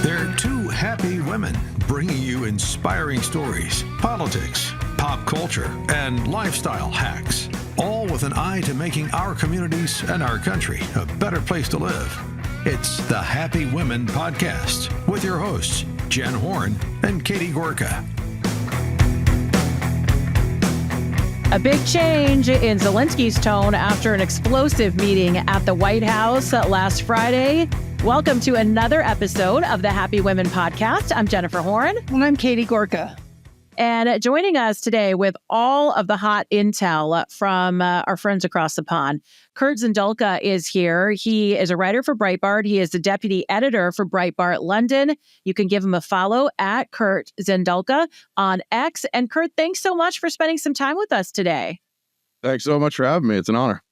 They're two happy women bringing you inspiring stories, politics, pop culture, and lifestyle hacks, all with an eye to making our communities and our country a better place to live. It's the Happy Women Podcast with your hosts, Jen Horn and Katie Gorka. A big change in Zelensky's tone after an explosive meeting at the White House last Friday. Welcome to another episode of the Happy Women Podcast. I'm Jennifer Horn. And I'm Katie Gorka. And joining us today with all of the hot intel from our friends across the pond, Kurt Zindulka is here. He is a writer for Breitbart. He is the deputy editor for Breitbart London. You can give him a follow at Kurt Zindulka on X. And Kurt, thanks so much for spending some time with us today. Thanks so much for having me. It's an honor.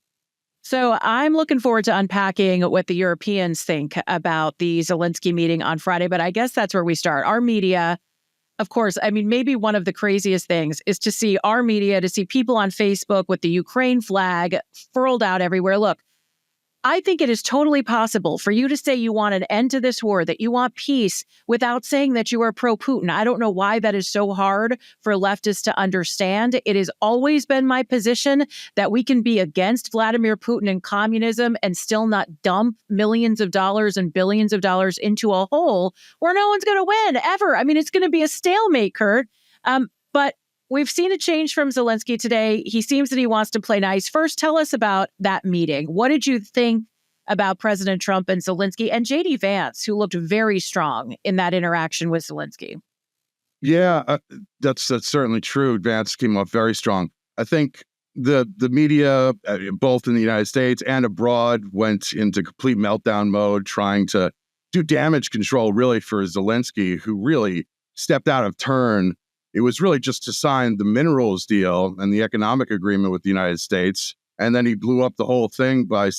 So I'm looking forward to unpacking what the Europeans think about the Zelensky meeting on Friday, but I guess that's where we start. Our media, of course, I mean, maybe one of the craziest things is to see our media, to see people on Facebook with the Ukraine flag furled out everywhere. Look, I think it is totally possible for you to say you want an end to this war, that you want peace, without saying that you are pro-Putin. I don't know why that is so hard for leftists to understand. It has always been my position that we can be against Vladimir Putin and communism and still not dump millions of dollars and billions of dollars into a hole where no one's going to win, ever. I mean, it's going to be a stalemate, Kurt. But we've seen a change from Zelensky today. He seems that he wants to play nice. First, tell us about that meeting. What did you think about President Trump and Zelensky and JD Vance, who looked very strong in that interaction with Zelensky? Yeah, that's certainly true. Vance came off very strong. I think the media, both in the United States and abroad, went into complete meltdown mode, trying to do damage control, really, for Zelensky, who really stepped out of turn. It was really just to sign the minerals deal and the economic agreement with the United States. And then he blew up the whole thing by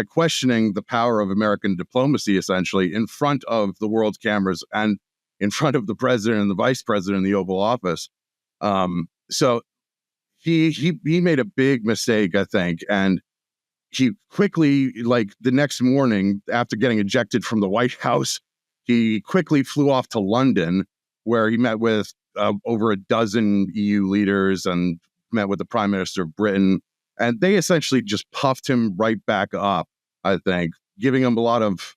questioning the power of American diplomacy, essentially, in front of the world's cameras and in front of the president and the vice president in the Oval Office. So he made a big mistake, I think. And he quickly, like the next morning, after getting ejected from the White House, he quickly flew off to London, where he met with over a dozen EU leaders and met with the Prime Minister of Britain. And they essentially just puffed him right back up, I think, giving him a lot of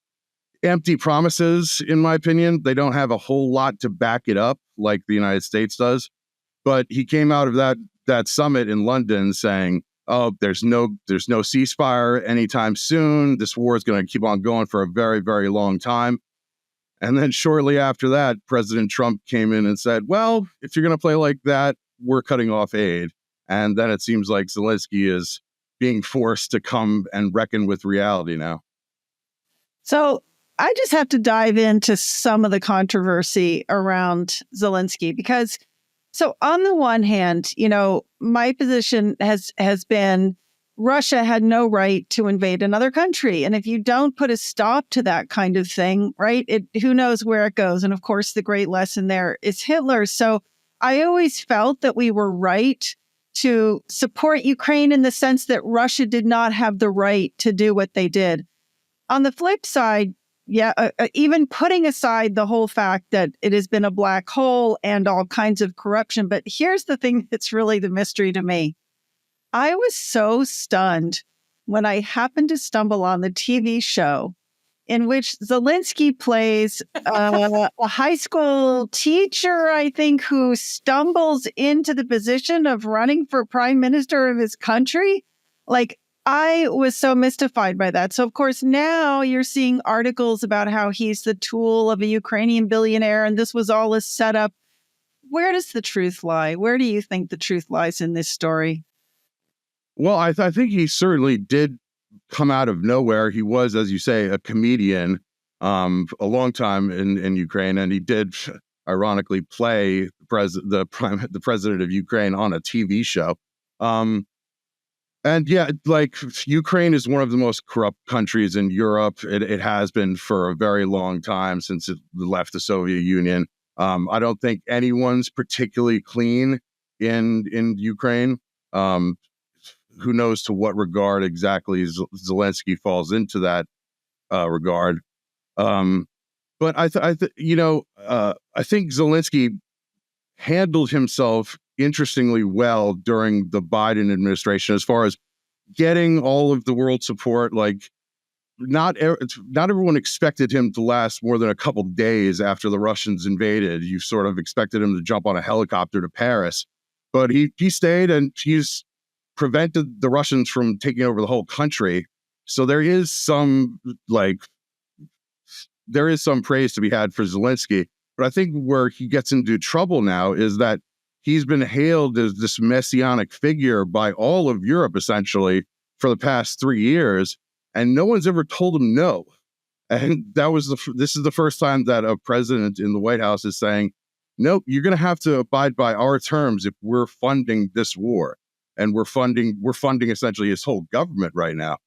empty promises, in my opinion. They don't have a whole lot to back it up like the United States does. But he came out of that summit in London saying, oh, there's no ceasefire anytime soon. This war is going to keep on going for a very, very long time. And then shortly after that, President Trump came in and said, well, if you're going to play like that, we're cutting off aid. And then it seems like Zelensky is being forced to come and reckon with reality now. So I just have to dive into some of the controversy around Zelensky, because so on the one hand, my position has been Russia had no right to invade another country. And if you don't put a stop to that kind of thing, right, who knows where it goes. And of course, the great lesson there is Hitler. So I always felt that we were right to support Ukraine in the sense that Russia did not have the right to do what they did. On the flip side, even putting aside the whole fact that it has been a black hole and all kinds of corruption. But here's the thing that's really the mystery to me. I was so stunned when I happened to stumble on the TV show in which Zelensky plays a high school teacher, I think, who stumbles into the position of running for prime minister of his country. Like, I was so mystified by that. So, of course, now you're seeing articles about how he's the tool of a Ukrainian billionaire and this was all a setup. Where does the truth lie? Where do you think the truth lies in this story? Well, I think he certainly did come out of nowhere. He was, as you say, a comedian a long time in Ukraine, and he did, ironically, play the president of Ukraine on a TV show. And yeah, like Ukraine is one of the most corrupt countries in Europe. It has been for a very long time since it left the Soviet Union. I don't think anyone's particularly clean in Ukraine. Who knows to what regard exactly Zelensky falls into that regard. But But I think Zelensky handled himself interestingly well during the Biden administration as far as getting all of the world support. Like, not everyone expected him to last more than a couple days after the Russians invaded. You sort of expected him to jump on a helicopter to Paris, but he stayed, and he's prevented the Russians from taking over the whole country. So there is some praise to be had for Zelensky. But I think where he gets into trouble now is that he's been hailed as this messianic figure by all of Europe, essentially, for the past 3 years, and no one's ever told him no. And this is the first time that a president in the White House is saying, nope, you're going to have to abide by our terms if we're funding this war. And we're funding essentially his whole government right now.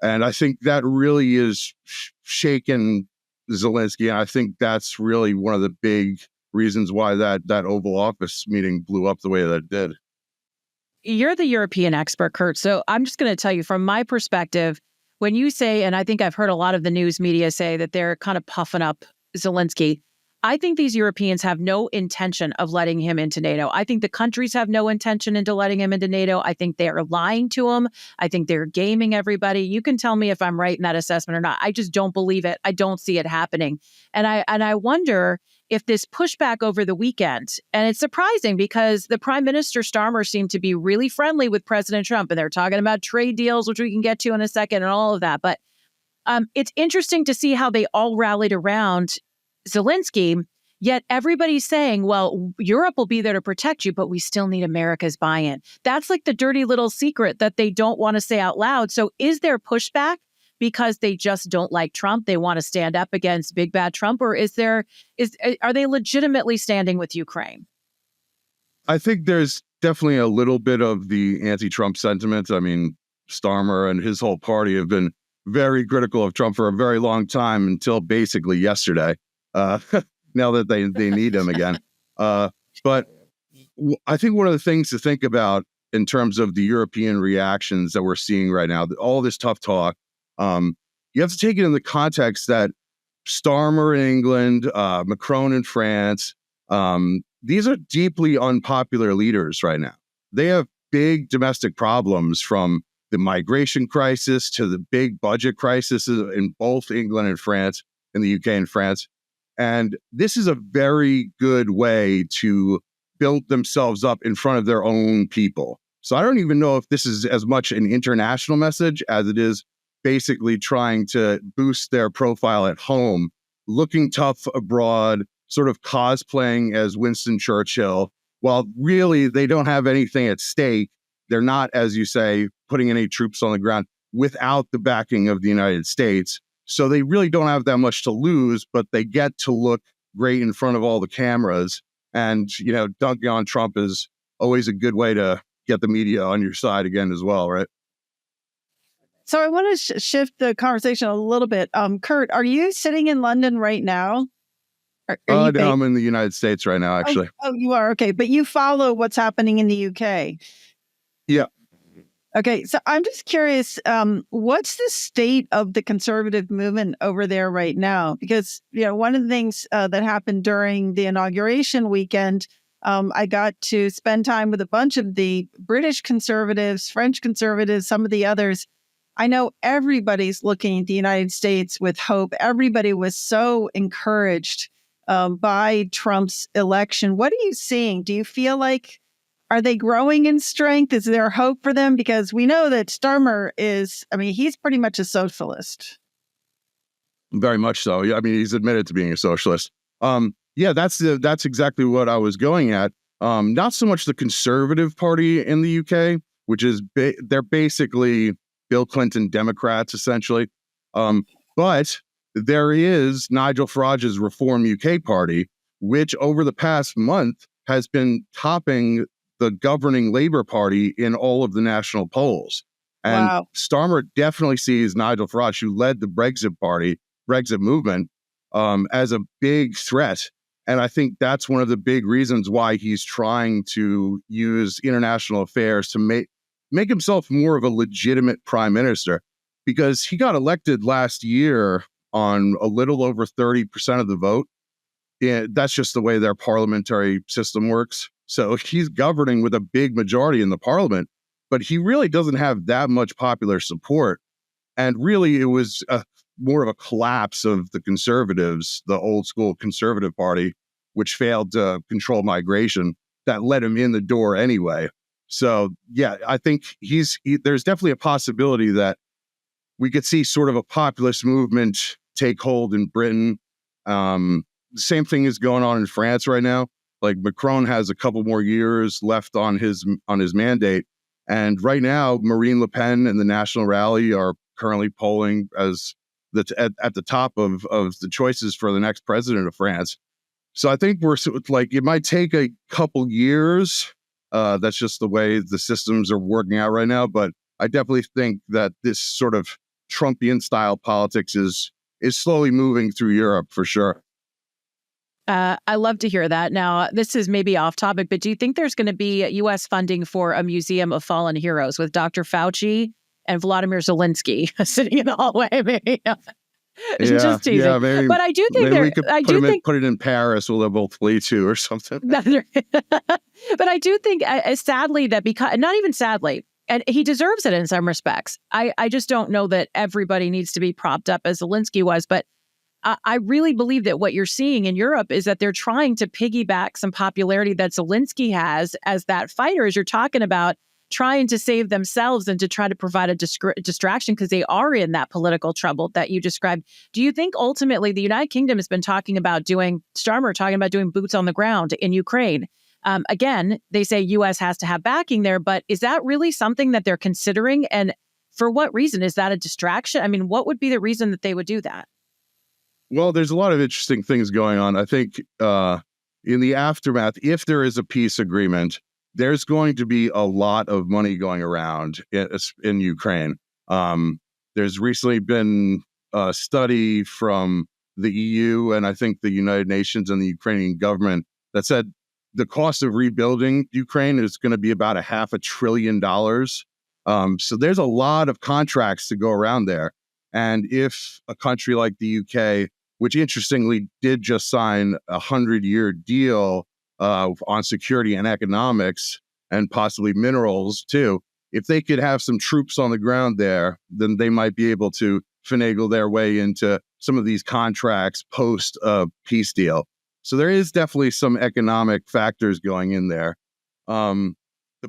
And I think that really is shaken Zelensky. And I think that's really one of the big reasons why that Oval Office meeting blew up the way that it did. You're the European expert, Kurt. So I'm just going to tell you from my perspective, when you say, and I think I've heard a lot of the news media say that they're kind of puffing up Zelensky, I think these Europeans have no intention of letting him into NATO. I think the countries have no intention into letting him into NATO. I think they are lying to him. I think they're gaming everybody. You can tell me if I'm right in that assessment or not. I just don't believe it. I don't see it happening. And I wonder if this pushback over the weekend, and it's surprising because the Prime Minister Starmer seemed to be really friendly with President Trump, and they're talking about trade deals, which we can get to in a second, and all of that. But it's interesting to see how they all rallied around Zelensky, yet everybody's saying, well, Europe will be there to protect you, but we still need America's buy-in. That's like the dirty little secret that they don't want to say out loud. So is there pushback because they just don't like Trump? They want to stand up against big bad Trump, or are they legitimately standing with Ukraine? I think there's definitely a little bit of the anti-Trump sentiment. I mean, Starmer and his whole party have been very critical of Trump for a very long time until basically yesterday. Now that they need him again. But I think one of the things to think about in terms of the European reactions that we're seeing right now, all this tough talk, you have to take it in the context that Starmer in England, Macron in France, these are deeply unpopular leaders right now. They have big domestic problems, from the migration crisis to the big budget crisis in both England and France, in the UK and France. And this is a very good way to build themselves up in front of their own people. So I don't even know if this is as much an international message as it is basically trying to boost their profile at home, looking tough abroad, sort of cosplaying as Winston Churchill, while really they don't have anything at stake. They're not, as you say, putting any troops on the ground without the backing of the United States. So they really don't have that much to lose, but they get to look great in front of all the cameras. And, dunking on Trump is always a good way to get the media on your side again as well, right? So I want to shift the conversation a little bit. Kurt, are you sitting in London right now? No, I'm in the United States right now, actually. Oh, you are? Okay. But you follow what's happening in the UK. Yeah. Okay, so I'm just curious, what's the state of the conservative movement over there right now? Because, one of the things that happened during the inauguration weekend, I got to spend time with a bunch of the British conservatives, French conservatives, some of the others. I know everybody's looking at the United States with hope. Everybody was so encouraged by Trump's election. What are you seeing? Do you feel like, are they growing in strength? Is there hope for them? Because we know that Starmer he's pretty much a socialist. Very much so. Yeah, I mean, he's admitted to being a socialist. Yeah, that's exactly what I was going at. Not so much the Conservative Party in the UK, which is they're basically Bill Clinton Democrats, essentially. But there is Nigel Farage's Reform UK Party, which over the past month has been topping the governing Labour Party in all of the national polls. And wow. Starmer definitely sees Nigel Farage, who led the Brexit movement, as a big threat. And I think that's one of the big reasons why he's trying to use international affairs to make himself more of a legitimate prime minister, because he got elected last year on a little over 30% of the vote. Yeah, that's just the way their parliamentary system works. So he's governing with a big majority in the parliament, but he really doesn't have that much popular support. And really, it was more of a collapse of the conservatives, the old school conservative party, which failed to control migration, that let him in the door anyway. So, yeah, I think there's definitely a possibility that we could see sort of a populist movement take hold in Britain. The same thing is going on in France right now. Like Macron has a couple more years left on his mandate. And right now, Marine Le Pen and the National Rally are currently polling as at the top of the choices for the next president of France. So I think it might take a couple years. That's just the way the systems are working out right now. But I definitely think that this sort of Trumpian style politics is slowly moving through Europe for sure. I love to hear that. Now, this is maybe off topic, but do you think there's going to be U.S. funding for a museum of fallen heroes with Dr. Fauci and Vladimir Zelensky sitting in the hallway? Maybe. Just teasing. Yeah, maybe, but I do think we could put it in Paris. We'll have both flee to or something. But I do think, sadly, that because not even sadly, and he deserves it in some respects. I just don't know that everybody needs to be propped up as Zelensky was, but I really believe that what you're seeing in Europe is that they're trying to piggyback some popularity that Zelensky has as that fighter, as you're talking about, trying to save themselves and to try to provide a distraction because they are in that political trouble that you described. Do you think ultimately the United Kingdom has been talking about doing boots on the ground in Ukraine? Again, they say U.S. has to have backing there, but is that really something that they're considering? And for what reason? Is that a distraction? I mean, what would be the reason that they would do that? Well, there's a lot of interesting things going on. I think in the aftermath, if there is a peace agreement, there's going to be a lot of money going around in Ukraine. There's recently been a study from the EU and I think the United Nations and the Ukrainian government that said the cost of rebuilding Ukraine is going to be about $500 billion. So there's a lot of contracts to go around there. And if a country like the UK, which interestingly did just sign a 100-year deal on security and economics and possibly minerals too, if they could have some troops on the ground there, then they might be able to finagle their way into some of these contracts post a peace deal. So there is definitely some economic factors going in there. The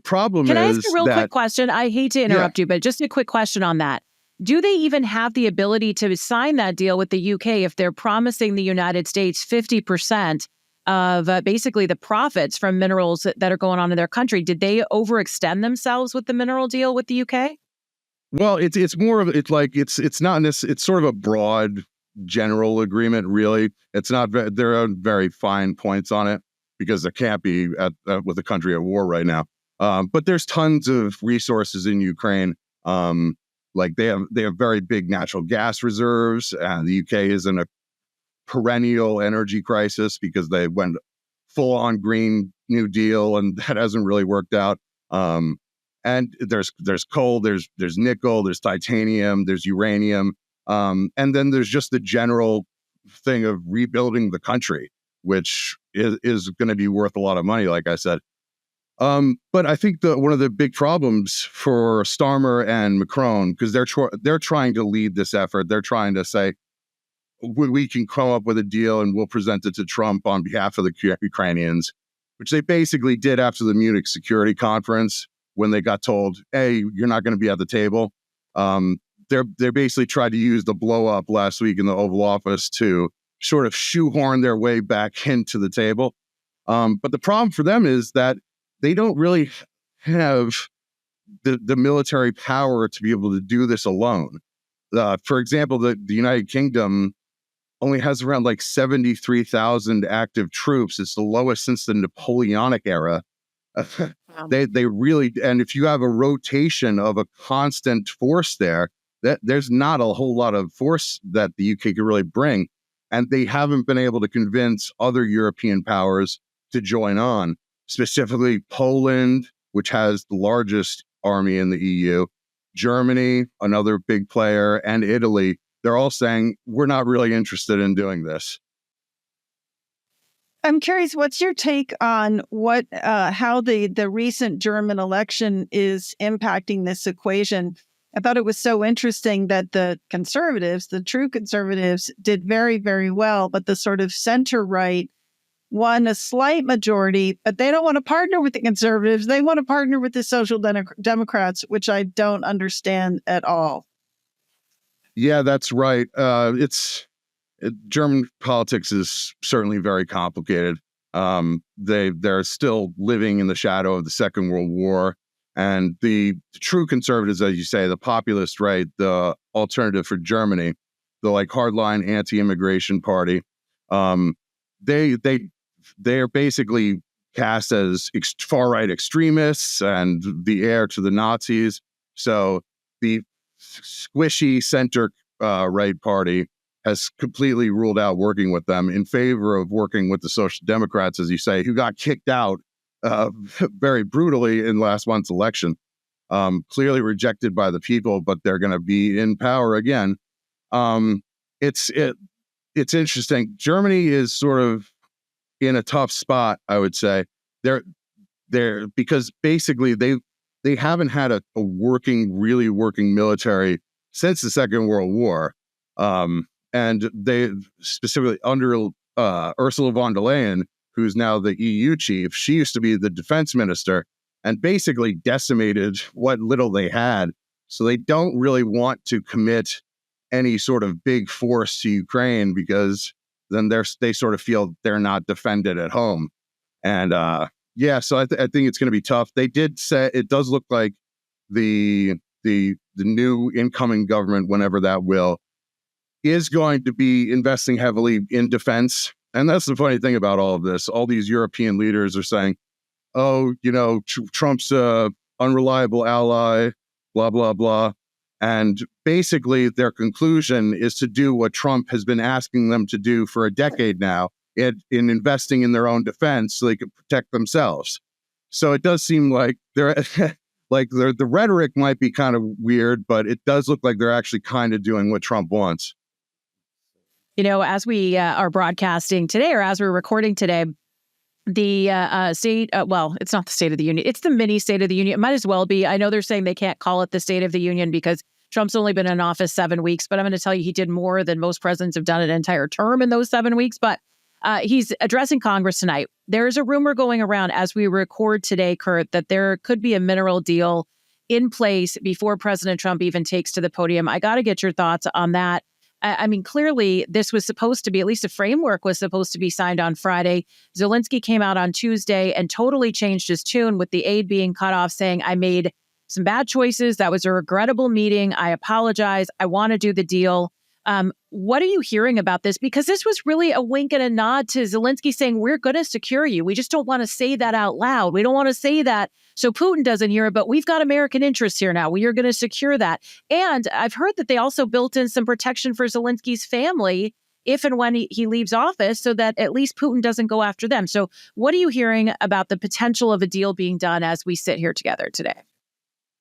problem Can is I ask a real quick question? I hate to interrupt you, but just a quick question on that. Do they even have the ability to sign that deal with the UK if they're promising the United States 50% of basically the profits from minerals that are going on in their country? Did they overextend themselves with the mineral deal with the UK? Well, it's more of it's not it's sort of a broad general agreement. Really, it's not. There are very fine points on it because there can't be with the country at war right now. But there's tons of resources in Ukraine. Like they have very big natural gas reserves, and the UK is in a perennial energy crisis because they went full on Green New Deal, and that hasn't really worked out. And there's coal, there's nickel, there's titanium, there's uranium, and then there's just the general thing of rebuilding the country, which is going to be worth a lot of money, like I said. But I think one of the big problems for Starmer and Macron, because they're trying to lead this effort, they're trying to say, we can come up with a deal and we'll present it to Trump on behalf of the Ukrainians, which they basically did after the Munich Security Conference when they got told, hey, you're not going to be at the table. They basically tried to use the blow up last week in the Oval Office to sort of shoehorn their way back into the table. But the problem for them is that they don't really have the military power to be able to do this alone. For example, the United Kingdom only has around like 73,000 active troops. It's the lowest since the Napoleonic era. Wow. They really, and if you have a rotation of a constant force there, there's not a whole lot of force that the UK could really bring. And they haven't been able to convince other European powers to join on. Specifically Poland, which has the largest army in the EU, Germany, another big player, and Italy. they're all saying, we're not really interested in doing this. I'm curious, what's your take on how the recent German election is impacting this equation? I thought it was so interesting that the conservatives, the true conservatives, did very, very well, but the sort of center right won a slight majority, but they don't want to partner with the conservatives. They want to partner with the social democrats, which I don't understand at all. Yeah, that's right. German politics is certainly very complicated. They're still living in the shadow of the Second World War, and the true conservatives, as you say, the populist right, the Alternative for Germany, the like hardline anti-immigration party, they're basically cast as far right extremists and the heir to the Nazis. So the squishy center right party has completely ruled out working with them in favor of working with the Social Democrats, as you say, who got kicked out very brutally in last month's election. Clearly rejected by the people, but they're going to be in power again. It's interesting. Germany is sort of in a tough spot, I would say. They're because basically they haven't had a really working military since the Second World War. And they specifically under Ursula von der Leyen, who's now the EU chief, she used to be the defense minister and basically decimated what little they had. So they don't really want to commit any sort of big force to Ukraine because then they sort of feel they're not defended at home. And so I think it's going to be tough. They did say it does look like the new incoming government, whenever that will, is going to be investing heavily in defense. And that's the funny thing about all of this. All these European leaders are saying, oh, Trump's a unreliable ally, blah, blah, blah. And basically their conclusion is to do what Trump has been asking them to do for a decade now in investing in their own defense so they can protect themselves. So it does seem like the rhetoric might be kind of weird, but it does look like they're actually kind of doing what Trump wants. As we are broadcasting today, or as we're recording today, the state, it's not the State of the Union. It's the mini State of the Union. It might as well be. I know they're saying they can't call it the State of the Union because Trump's only been in office 7 weeks, but I'm going to tell you he did more than most presidents have done an entire term in those 7 weeks. But he's addressing Congress tonight. There is a rumor going around as we record today, Kurt, that there could be a mineral deal in place before President Trump even takes to the podium. I got to get your thoughts on that. I mean, clearly, this was supposed to be, at least a framework was supposed to be signed on Friday. Zelensky came out on Tuesday and totally changed his tune with the aid being cut off, saying, I made some bad choices. That was a regrettable meeting. I apologize. I want to do the deal. What are you hearing about this? Because this was really a wink and a nod to Zelensky saying, we're going to secure you. We just don't want to say that out loud. We don't want to say that so Putin doesn't hear it, but we've got American interests here now. We are going to secure that. And I've heard that they also built in some protection for Zelensky's family if and when he leaves office so that at least Putin doesn't go after them. So what are you hearing about the potential of a deal being done as we sit here together today?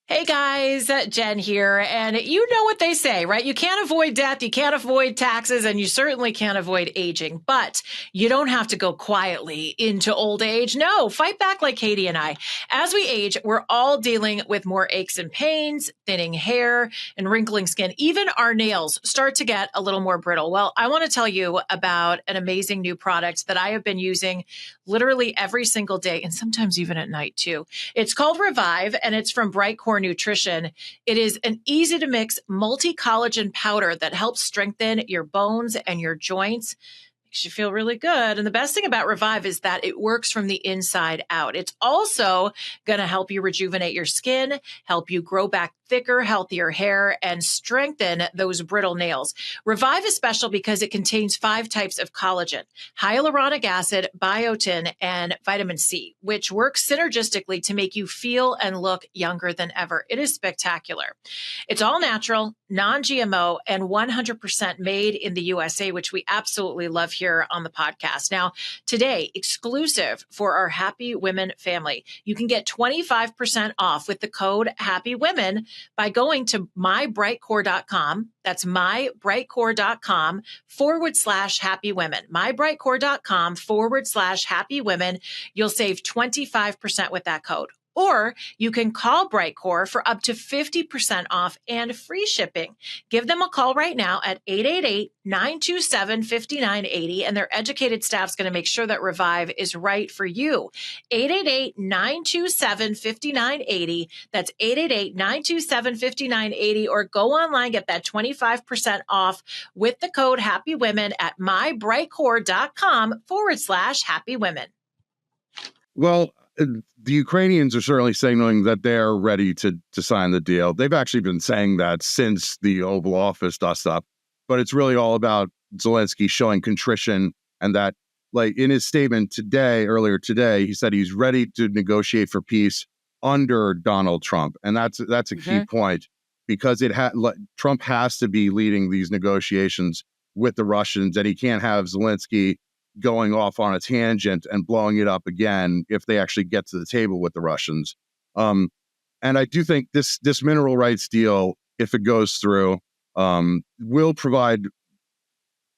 Hey guys, Jen here. And you know what they say, right? You can't avoid death, you can't avoid taxes, and you certainly can't avoid aging. But you don't have to go quietly into old age. No, fight back like Katie and I. As we age, we're all dealing with more aches and pains, thinning hair, and wrinkling skin. Even our nails start to get a little more brittle. Well, I want to tell you about an amazing new product that I have been using literally every single day, and sometimes even at night too. It's called Revive, and it's from Bright Core Nutrition. It is an easy to mix multi-collagen powder that helps strengthen your bones and your joints. Makes you feel really good. And the best thing about Revive is that it works from the inside out. It's also going to help you rejuvenate your skin, help you grow back thicker, healthier hair, and strengthen those brittle nails. Revive is special because it contains 5 types of collagen, hyaluronic acid, biotin, and vitamin C, which works synergistically to make you feel and look younger than ever. It is spectacular. It's all natural, non-GMO, and 100% made in the USA, which we absolutely love here on the podcast. Now, today, exclusive for our Happy Women family, you can get 25% off with the code Happy Women by going to mybrightcore.com. That's mybrightcore.com/happy women. mybrightcore.com/happy women. You'll save 25% with that code. Or you can call Brightcore for up to 50% off and free shipping. Give them a call right now at 888-927-5980, and their educated staff's going to make sure that Revive is right for you. 888-927-5980. That's 888-927-5980, or go online, get that 25% off with the code Happy Women at mybrightcore.com/happy women. Well, the Ukrainians are certainly signaling that they're ready to sign the deal. They've actually been saying that since the Oval Office dust up, but it's really all about Zelensky showing contrition, and that, like in his statement earlier today, he said he's ready to negotiate for peace under Donald Trump. And that's a key point, because Trump has to be leading these negotiations with the Russians, and he can't have Zelensky going off on a tangent and blowing it up again if they actually get to the table with the Russians. And I do think this mineral rights deal, if it goes through, will provide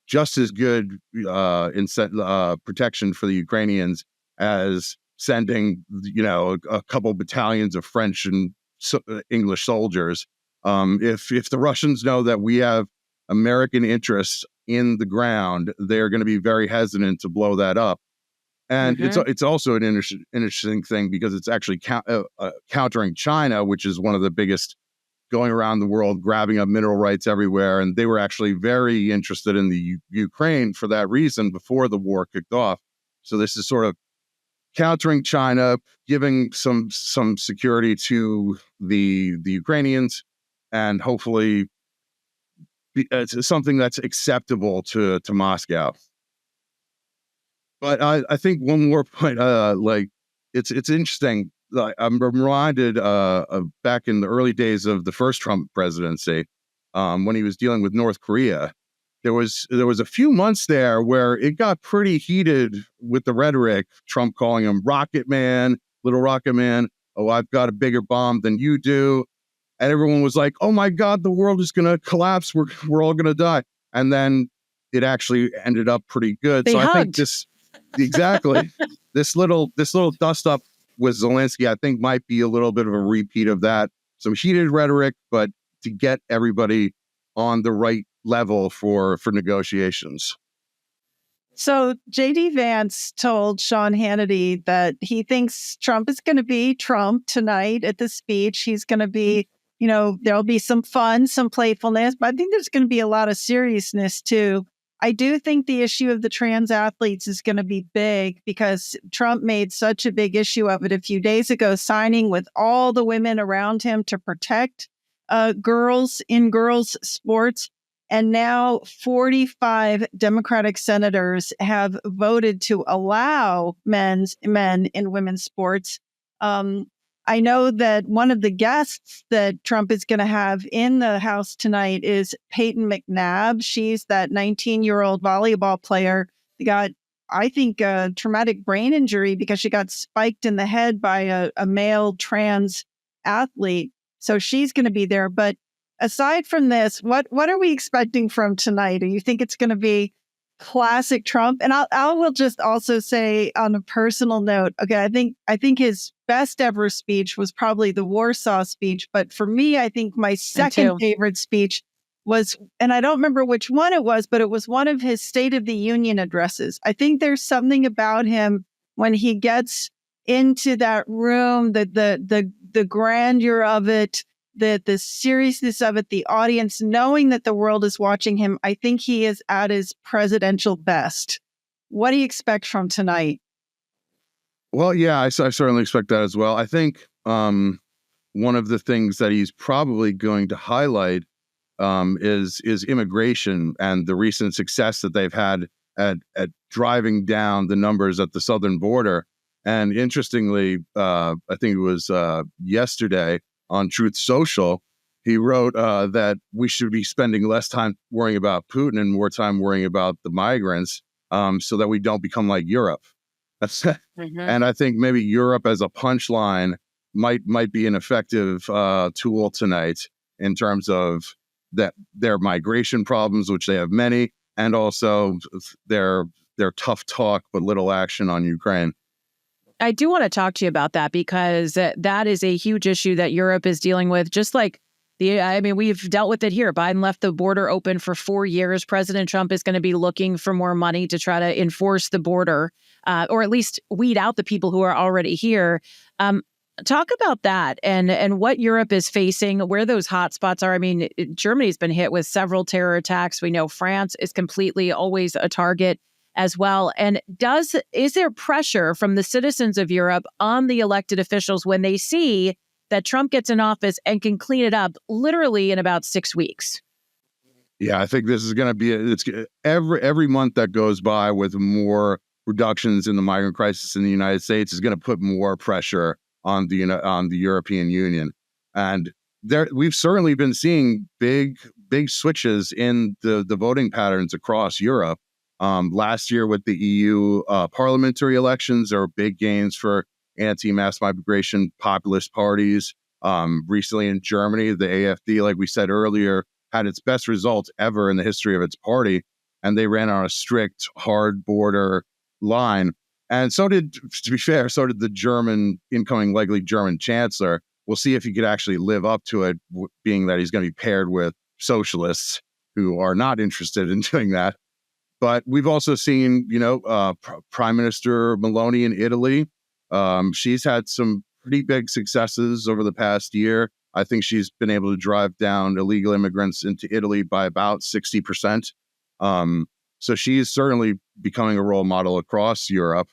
just as good protection for the Ukrainians as sending, a couple battalions of French and English soldiers. If the Russians know that we have American interests in the ground, they're going to be very hesitant to blow that up. And it's also an interesting thing, because it's actually countering China, which is one of the biggest going around the world, grabbing up mineral rights everywhere. And they were actually very interested in the Ukraine for that reason before the war kicked off. So this is sort of countering China, giving some security to the Ukrainians, and hopefully it's something that's acceptable to Moscow. But I think one more point, it's interesting. I'm reminded back in the early days of the first Trump presidency, when he was dealing with North Korea. There was a few months there where it got pretty heated with the rhetoric. Trump calling him Rocket Man, Little Rocket Man. Oh, I've got a bigger bomb than you do. And everyone was like, oh my God, the world is going to collapse. We're all going to die. And then it actually ended up pretty good. They hugged. I think this little dust up with Zelensky, I think, might be a little bit of a repeat of that. Some heated rhetoric, but to get everybody on the right level for negotiations. So JD Vance told Sean Hannity that he thinks Trump is going to be Trump tonight at the speech. He's going to be, there'll be some fun, some playfulness, but I think there's going to be a lot of seriousness too. I do think the issue of the trans athletes is going to be big, because Trump made such a big issue of it a few days ago, signing with all the women around him to protect girls in girls' sports. And now 45 Democratic senators have voted to allow men in women's sports. I know that one of the guests that Trump is going to have in the House tonight is Peyton McNabb. She's that 19-year-old volleyball player who got, I think, a traumatic brain injury because she got spiked in the head by a male trans athlete. So she's going to be there. But aside from this, what are we expecting from tonight? Do you think it's going to be classic Trump? And I will just also say, on a personal note, okay, I think his best ever speech was probably the Warsaw speech. But for me, I think my second favorite speech was, and I don't remember which one it was, but it was one of his State of the Union addresses. I think there's something about him when he gets into that room, the grandeur of it, the seriousness of it, the audience knowing that the world is watching him. I think he is at his presidential best. What do you expect from tonight? Well, yeah, I certainly expect that as well. I think one of the things that he's probably going to highlight is immigration and the recent success that they've had at driving down the numbers at the southern border. And interestingly, I think it was yesterday on Truth Social, he wrote that we should be spending less time worrying about Putin and more time worrying about the migrants, so that we don't become like Europe. And I think maybe Europe as a punchline might be an effective tool tonight in terms of that their migration problems, which they have many, and also their tough talk but little action on Ukraine. I do want to talk to you about that because that is a huge issue that Europe is dealing with. Just like we've dealt with it here. Biden left the border open for 4 years. President Trump is going to be looking for more money to try to enforce the border, or at least weed out the people who are already here. Talk about that and what Europe is facing, where those hotspots are. I mean, Germany's been hit with several terror attacks. We know France is completely always a target as well. And is there pressure from the citizens of Europe on the elected officials when they see that Trump gets in office and can clean it up literally in about 6 weeks? Yeah, I think this is going to be it's every month that goes by with more reductions in the migrant crisis in the United States is going to put more pressure on the European Union. And we've certainly been seeing big switches in the voting patterns across Europe. Last year with the EU parliamentary elections, there were big gains for anti-mass migration populist parties. Recently in Germany, the AfD, like we said earlier, had its best results ever in the history of its party, and they ran on a strict, hard border line. And to be fair, so did the incoming likely German chancellor. We'll see if he could actually live up to it, being that he's going to be paired with socialists who are not interested in doing that. But we've also seen, Prime Minister Meloni in Italy. She's had some pretty big successes over the past year. I think she's been able to drive down illegal immigrants into Italy by about 60%. So she's certainly becoming a role model across Europe.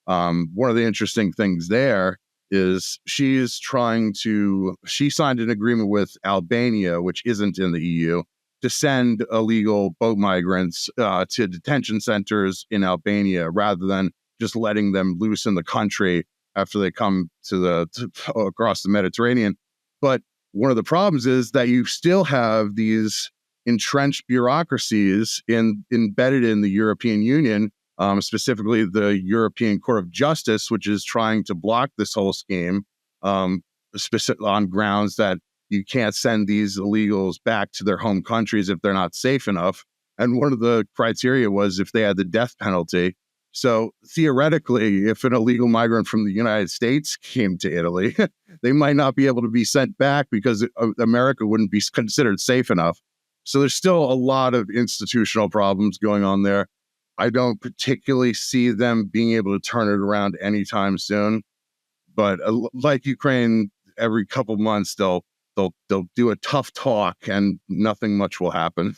One of the interesting things there is she signed an agreement with Albania, which isn't in the EU, to send illegal boat migrants to detention centers in Albania rather than just letting them loose in the country after they come across the Mediterranean. But one of the problems is that you still have these entrenched bureaucracies embedded in the European Union, specifically the European Court of Justice, which is trying to block this whole scheme on grounds that you can't send these illegals back to their home countries if they're not safe enough. And one of the criteria was if they had the death penalty. So theoretically, if an illegal migrant from the United States came to Italy, they might not be able to be sent back because America wouldn't be considered safe enough. So there's still a lot of institutional problems going on there. I don't particularly see them being able to turn it around anytime soon. But like Ukraine, every couple months, they'll do a tough talk and nothing much will happen.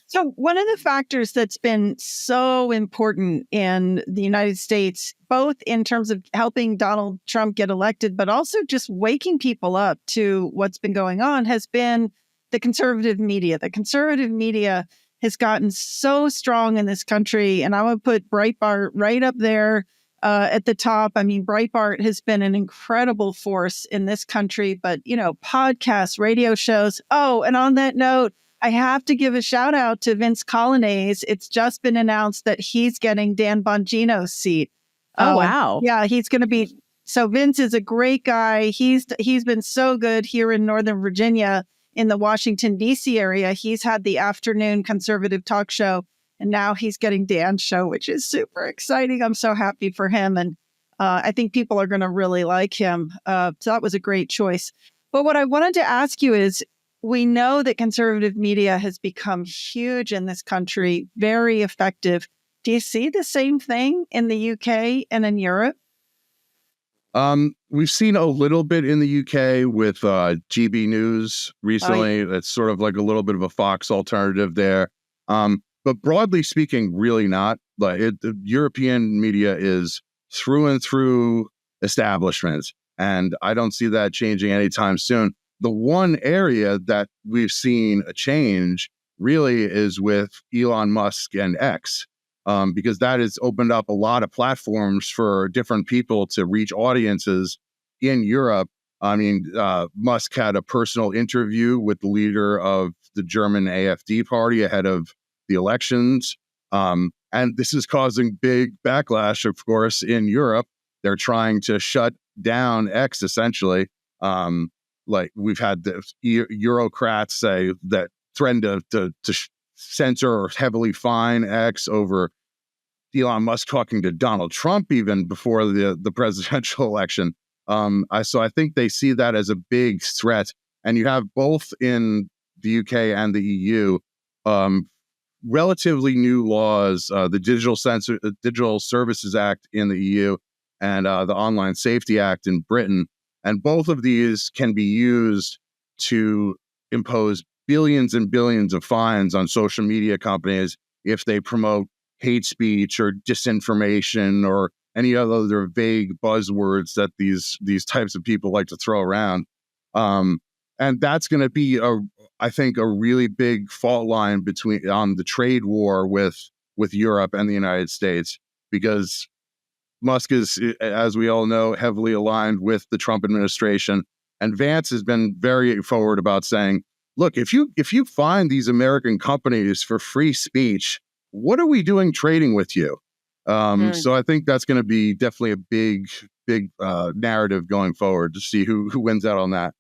So one of the factors that's been so important in the United States, both in terms of helping Donald Trump get elected, but also just waking people up to what's been going on, has been the conservative media. The conservative media has gotten so strong in this country, and I would put Breitbart right up there at the top. I mean, Breitbart has been an incredible force in this country, but, podcasts, radio shows. Oh, and on that note, I have to give a shout out to Vince Colonnese. It's just been announced that he's getting Dan Bongino's seat. Oh, wow. Yeah, he's going to be. So Vince is a great guy. He's been so good here in Northern Virginia, in the Washington, D.C. area. He's had the afternoon conservative talk show, and now he's getting Dan's show, which is super exciting. I'm so happy for him. And I think people are going to really like him. So that was a great choice. But what I wanted to ask you is, we know that conservative media has become huge in this country, very effective. Do you see the same thing in the UK and in Europe? We've seen a little bit in the UK with GB News recently. That's sort of like a little bit of a Fox alternative there. But broadly speaking, really not. The European media is through and through establishment, and I don't see that changing anytime soon. The one area that we've seen a change really is with Elon Musk and X, because that has opened up a lot of platforms for different people to reach audiences in Europe. I mean, Musk had a personal interview with the leader of the German AfD party ahead of the elections. And this is causing big backlash, of course, in Europe. They're trying to shut down X essentially. Like we've had the Eurocrats say that threaten to censor or heavily fine X over Elon Musk talking to Donald Trump even before the presidential election. So I think they see that as a big threat. And you have both in the UK and the EU relatively new laws, the Digital Services Act in the EU and the Online Safety Act in Britain. And both of these can be used to impose billions and billions of fines on social media companies if they promote hate speech or disinformation or any other vague buzzwords that these types of people like to throw around. And that's going to be, I think, a really big fault line on the trade war with Europe and the United States, because Musk is, as we all know, heavily aligned with the Trump administration. And Vance has been very forward about saying, look, if you find these American companies for free speech, what are we doing trading with you? So I think that's going to be definitely a big narrative going forward to see who wins out on that.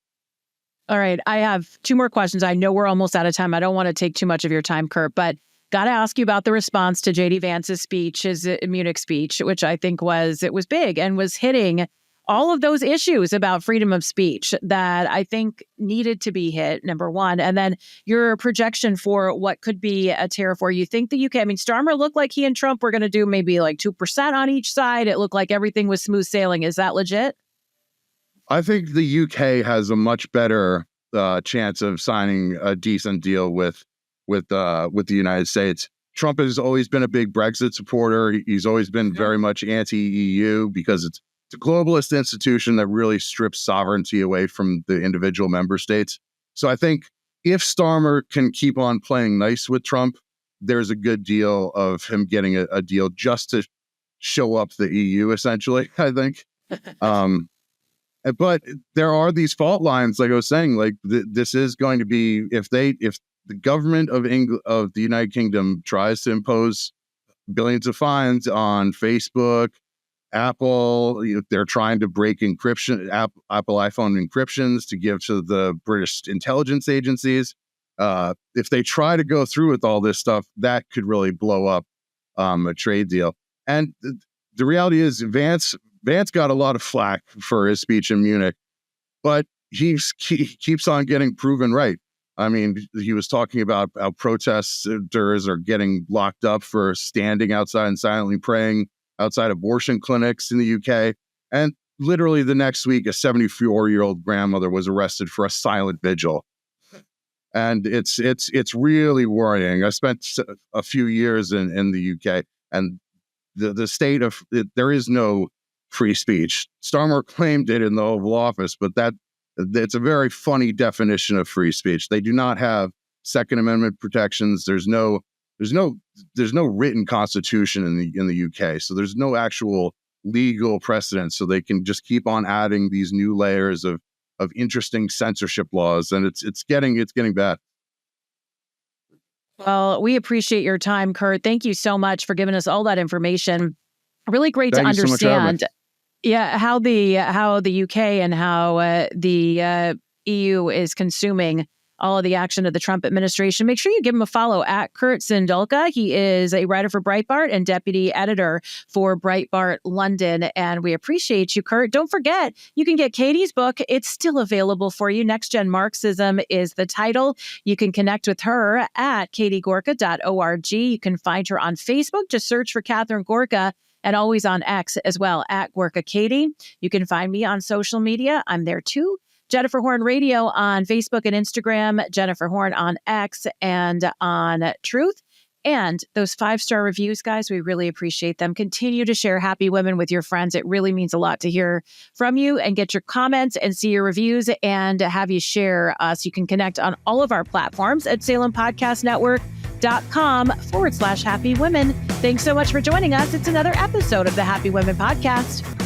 All right. I have two more questions. I know we're almost out of time. I don't want to take too much of your time, Kurt, but got to ask you about the response to JD Vance's speech, his Munich speech, which I think was big and was hitting all of those issues about freedom of speech that I think needed to be hit, number one. And then your projection for what could be a tariff war. You think the UK, I mean, Starmer looked like he and Trump were going to do maybe like 2% on each side. It looked like everything was smooth sailing. Is that legit? I think the UK has a much better chance of signing a decent deal with the United States. Trump has always been a big Brexit supporter. He's always been very much anti-EU because it's a globalist institution that really strips sovereignty away from the individual member states. So I think if Starmer can keep on playing nice with Trump, there's a good deal of him getting a deal just to show up the EU, essentially, I think. But there are these fault lines, like I was saying, like this is going to be, if the government of the United Kingdom tries to impose billions of fines on Facebook, Apple, they're trying to break encryption, Apple iPhone encryptions to give to the British intelligence agencies. If they try to go through with all this stuff, that could really blow up a trade deal. And the reality is Vance got a lot of flack for his speech in Munich, but he keeps on getting proven right. I mean, he was talking about how protesters are getting locked up for standing outside and silently praying outside abortion clinics in the UK. And literally the next week, a 74-year-old grandmother was arrested for a silent vigil. And it's really worrying. I spent a few years in the UK, and the state of there is no free speech. Starmer claimed it in the Oval Office, but it's a very funny definition of free speech. They do not have Second Amendment protections. There's no written constitution in the UK, so there's no actual legal precedent. So they can just keep on adding these new layers of interesting censorship laws, and it's getting bad. Well, we appreciate your time, Kurt. Thank you so much for giving us all that information. Really great to understand. How the UK and how the EU is consuming all of the action of the Trump administration. Make sure you give him a follow at Kurt Zindulka. He is a writer for Breitbart and deputy editor for Breitbart London. And we appreciate you, Kurt. Don't forget, you can get Katie's book. It's still available for you. Next Gen Marxism is the title. You can connect with her at katiegorka.org. You can find her on Facebook. Just search for Catherine Gorka. And always on X as well, at Gorka Katie. You can find me on social media. I'm there too. Jennifer Horn Radio on Facebook and Instagram, Jennifer Horn on X and on Truth. And those 5-star reviews, guys, we really appreciate them. Continue to share Happy Women with your friends. It really means a lot to hear from you and get your comments and see your reviews and have you share us. You can connect on all of our platforms at SalemPodcastNetwork.com/Happy Women. Thanks so much for joining us. It's another episode of the Happy Women Podcast.